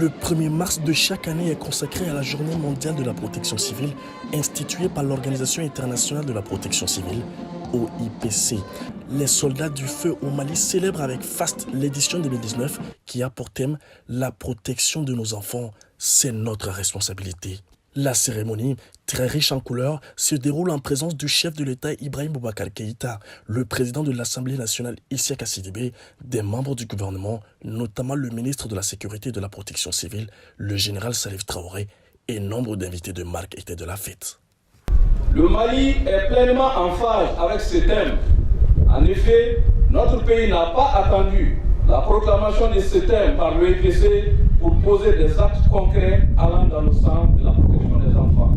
Le 1er mars de chaque année est consacré à la Journée mondiale de la protection civile, instituée par l'Organisation internationale de la protection civile, OIPC. Les soldats du feu au Mali célèbrent avec faste l'édition 2019 qui a pour thème « La protection de nos enfants, c'est notre responsabilité ». La cérémonie, très riche en couleurs, se déroule en présence du chef de l'État Ibrahim Boubacar Keïta, le président de l'Assemblée nationale Isiaka Sidibé, des membres du gouvernement, notamment le ministre de la Sécurité et de la Protection civile, le général Salif Traoré, et nombre d'invités de marque étaient de la fête. Le Mali est pleinement en phase avec ce thème. En effet, notre pays n'a pas attendu la proclamation de ce thème par l'OIPC pour poser des actes concrets allant dans le sens de la protection des enfants.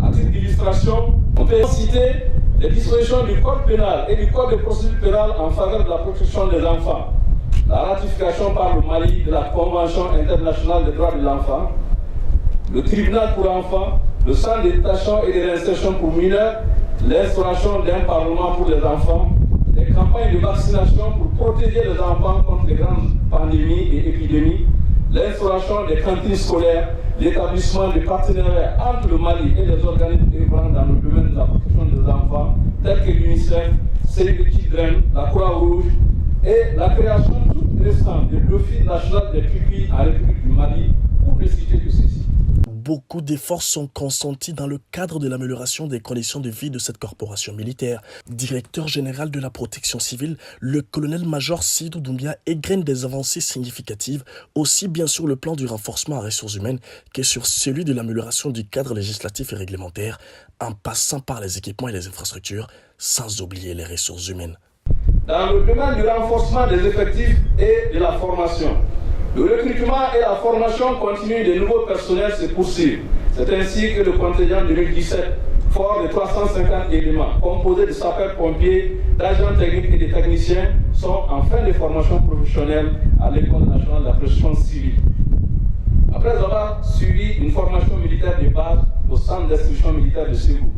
À titre d'illustration, on peut citer les dispositions du Code pénal et du Code de procédure pénale en faveur de la protection des enfants, la ratification par le Mali de la Convention internationale des droits de l'enfant, le tribunal pour enfants, le centre de détachement et de réinsertion pour mineurs, l'instauration d'un parlement pour les enfants, les campagnes de vaccination pour protéger les enfants contre les grandes pandémies et épidémies, l'instauration des cantines scolaires, l'établissement de partenariats entre le Mali et les organismes œuvrant dans le domaine de la protection des enfants, tels que l'UNICEF, Save the Children, la Croix-Rouge, et la création toute récente de l'Office national des pupilles en République du Mali, pour ne citer que ceci. Beaucoup d'efforts sont consentis dans le cadre de l'amélioration des conditions de vie de cette corporation militaire. Directeur général de la protection civile, le colonel-major Sidou Doumbia égrène des avancées significatives, aussi bien sur le plan du renforcement en ressources humaines que sur celui de l'amélioration du cadre législatif et réglementaire, en passant par les équipements et les infrastructures, sans oublier les ressources humaines. Dans le domaine du renforcement des effectifs et de la formation, le recrutement et la formation continue de nouveaux personnels se poursuivent. C'est ainsi que le contingent 2017, fort de 350 éléments, composé de sapeurs-pompiers, d'agents techniques et de techniciens, sont en fin de formation professionnelle à l'École nationale de la protection civile. Après avoir suivi une formation militaire de base au centre d'instruction militaire de Ségou.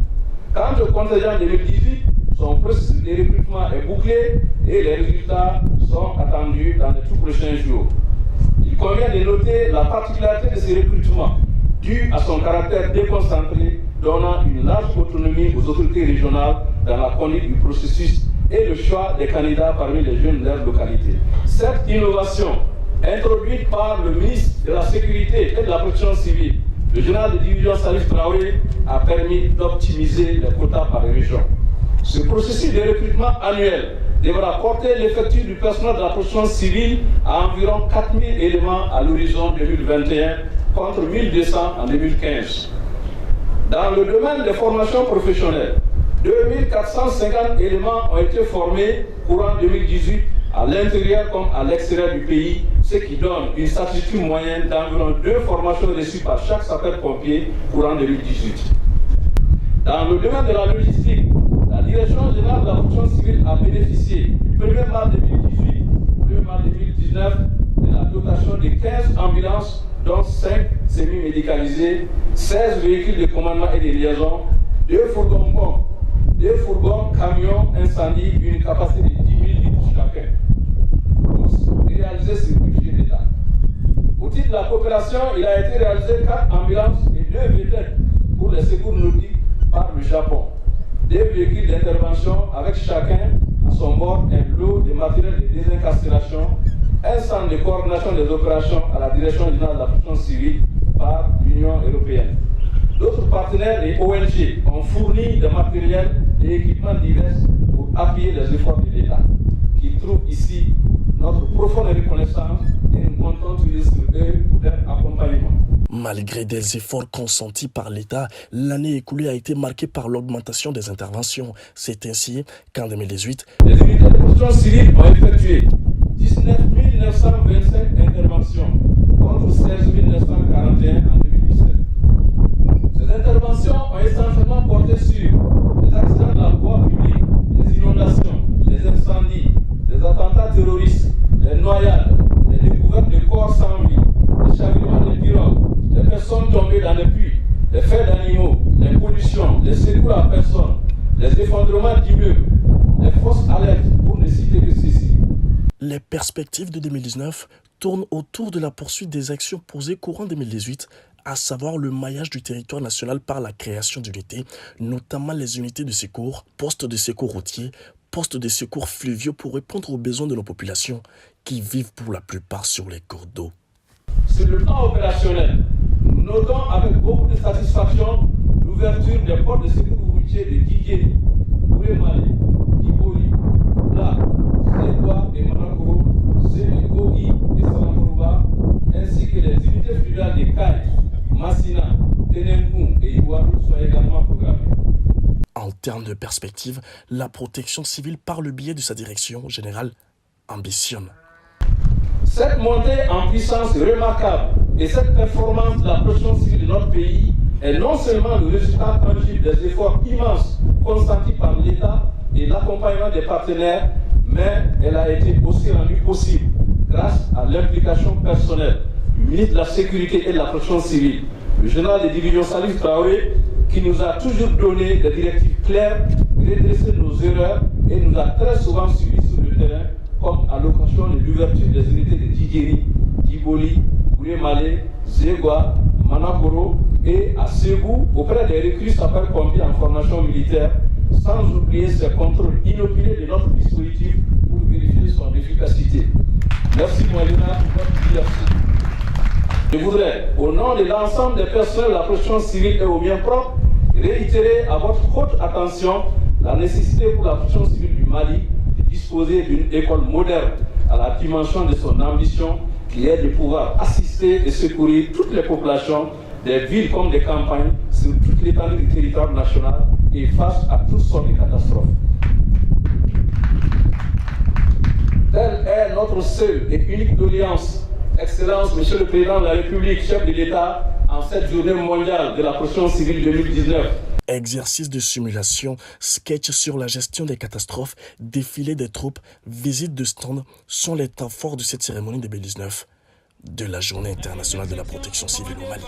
Quant au contingent 2018, son processus de recrutement est bouclé et les résultats sont attendus dans les tout prochains jours. Il convient de noter la particularité de ce recrutement, due à son caractère déconcentré, donnant une large autonomie aux autorités régionales dans la conduite du processus et le choix des candidats parmi les jeunes de leur localité. Cette innovation, introduite par le ministre de la Sécurité et de la Protection civile, le général de division Salif Traoré, a permis d'optimiser les quotas par région. Ce processus de recrutement annuel devra porter l'effectif du personnel de la protection civile à environ 4000 éléments à l'horizon 2021 contre 1200 en 2015. Dans le domaine des formations professionnelles, 2450 éléments ont été formés courant 2018 à l'intérieur comme à l'extérieur du pays, ce qui donne une statistique moyenne d'environ 2 formations reçues par chaque sapeur-pompier courant 2018. Dans le domaine de la logistique, la Direction générale de la protection civile a bénéficié du 1er mars 2018 au 1er mars 2019 de la dotation de 15 ambulances, dont 5 semi-médicalisées, 16 véhicules de commandement et de liaison, 2 fourgons-pompes, 2 fourgons camions incendie, une capacité de 10 000 litres chacun. Tous réalisés sur le budget d'État. Au titre de la coopération, il a été réalisé 4 ambulances et 2 véhicules pour les secours nautiques par le Japon. 2 véhicules d'intervention avec chacun à son bord un lot de matériel de désincarcération, un centre de coordination des opérations à la Direction générale de la protection civile par l'Union européenne. D'autres partenaires et ONG ont fourni des matériels et équipements divers pour appuyer les efforts de l'État, qui trouvent ici notre profonde reconnaissance et nous comptons sur eux pour leur accompagnement. Malgré des efforts consentis par l'État, l'année écoulée a été marquée par l'augmentation des interventions. C'est ainsi qu'en 2018, les unités de protection civile ont effectué 19 925 interventions contre 16 941 en 2017. Ces interventions ont essentiellement porté sur les accidents de la voie publique, les inondations, les incendies, les attentats terroristes, les noyades, les découvertes de corps sans vie, les chavirements de pirogues, les personnes tombées dans les puits, les faits d'animaux, les pollutions, les secours à personnes, les effondrements d'immeubles, les fausses alertes, pour ne citer que ceci. Les perspectives de 2019 tournent autour de la poursuite des actions posées courant 2018, à savoir le maillage du territoire national par la création d'unités, notamment les unités de secours, postes de secours routiers, postes de secours fluviaux pour répondre aux besoins de nos populations qui vivent pour la plupart sur les cours d'eau. Sur le plan opérationnel, nous notons avec beaucoup de satisfaction l'ouverture des portes de secours routiers de Guigéni, Bouré-Malé, Diboli, La, Zégoua et Manakoro, Zégogi et Salamourouba, ainsi que les unités fluviales de Kaye, Massina, Ténémou et Iwaru sont également programmées. En termes de perspective, la protection civile, par le biais de sa direction générale, ambitionne. Cette montée en puissance remarquable et cette performance de la protection civile de notre pays est non seulement le résultat tangible des efforts immenses consentis par l'État et l'accompagnement des partenaires, mais elle a été aussi rendue possible grâce à l'implication personnelle du ministre de la Sécurité et de la Protection civile, le général de division Salif Traoré, qui nous a toujours donné des directives claires, redressé nos erreurs et nous a très souvent suivis sur le terrain, comme à l'occasion de l'ouverture des unités de Djidjeri, Diboli, Bouré-Malé, Zégoua, Manakoro et à Ségou auprès des recrues sapeurs-pompiers en formation militaire, sans oublier ces contrôles inopinés de notre dispositif pour vérifier son efficacité. Merci Moalina pour votre diversité. Je voudrais, au nom de l'ensemble des personnels de la protection civile et au mien propre, réitérer à votre haute attention la nécessité pour la protection civile du Mali de disposer d'une école moderne à la dimension de son ambition, qui est de pouvoir assister et secourir toutes les populations des villes comme des campagnes sur toute l'étendue du territoire national et face à toutes sortes de catastrophes. Telle est notre seule et unique doléance, Excellence, Monsieur le Président de la République, chef de l'État, en cette journée mondiale de la protection civile 2019. Exercice de simulation, sketch sur la gestion des catastrophes, défilé des troupes, visite de stand sont les temps forts de cette cérémonie 2019 de la Journée internationale de la protection civile au Mali.